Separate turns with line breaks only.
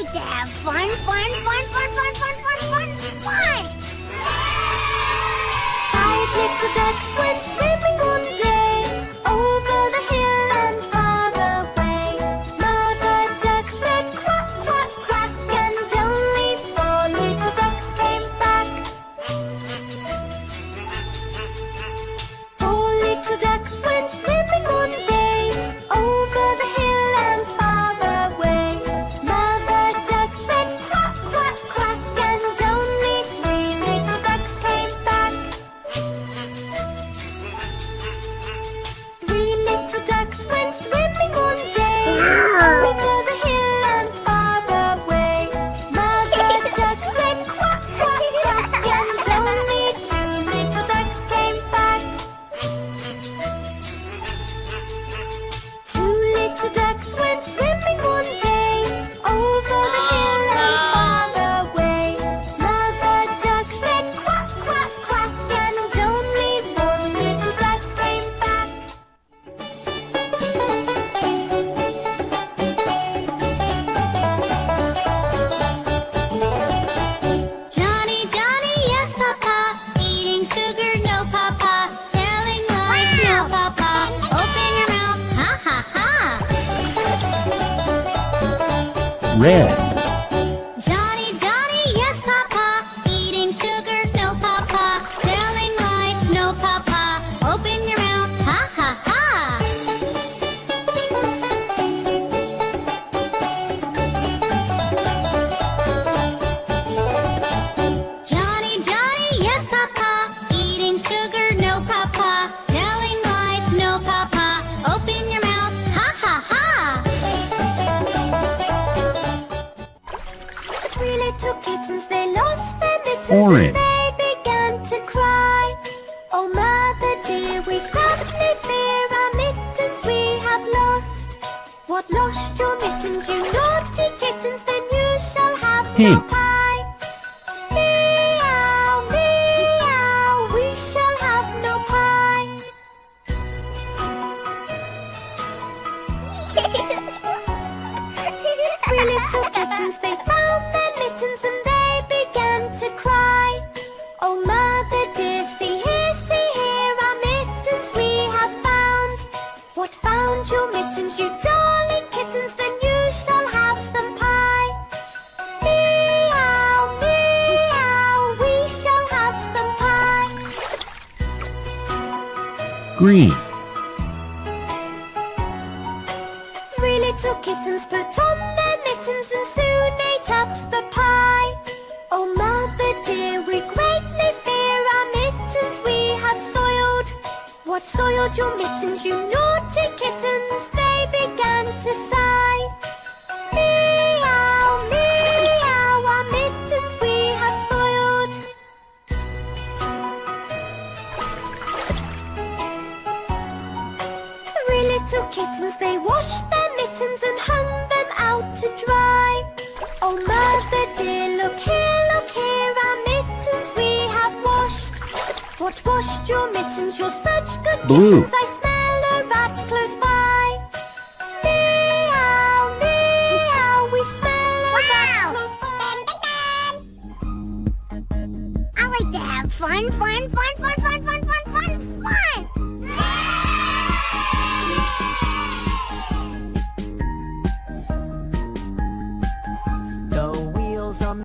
like to have fun, fun, fun, fun, fun, fun, fun, fun, fun!
5 little ducks went swimming one day over the hill and far away. Mother duck said quack, quack, quack, and only 4 little ducks came back. 4 little ducks went swimming one day over the hill and far away. Mother duck said quack, quack, quack, and only 3 little ducks came back. 3 little ducks went swimming one day over the hill and far away. Mother duck said quack, quack, quack, and only 2 little ducks came back. 2 little ducks went swimming one day over the hill and far away. Mother duck said quack, quack, quack, and only 1 little duck came back. Johnny, Johnny, yes, Papa. Eating sugar, no, Papa. Telling lies, no, Papa. Open your mouth, ha, ha, ha.
Red,
Johnny, Johnny, yes, Papa. Eating sugar, no, Papa. Telling lies, no, Papa. Open your mouth, ha, ha, ha. Johnny, Johnny, yes, Papa. Eating sugar, no, Papa. Telling lies, no, Papa. Open your mouth, ha, ha, ha. 3 little kittens, they lost their mittens.
Orange.
And they began to cry. Oh, mother dear, we sadly fear our mittens we have lost. What, lost your mittens, you naughty kittens? Then you shall have no
Pink.
pie. Meow, meow, we shall have no pie. 3 little kittens, they found their mittens and they began to cry. Oh, mother dear, see here, our mittens we have found. What, found your mittens, you darling kittens? Then you shall have some pie. Meow, meow, we shall have some pie.
green,
3 little kittens put on their mittens and soon ate up the pie. Oh, mother dear, we greatly fear our mittens we have soiled. What, soiled your mittens, you naughty kittens? They began to sigh. Meow, meow, our mittens we have soiled. 3 little kittens, they washed their mittens and hung them out to dry. Oh, mother dear, look here, our mittens we have washed. What, washed your mittens? You're such good
Blue.
kittens, I smell a rat close by. Meow, meow, we smell a rat close by.
I like to have fun, fun, fun,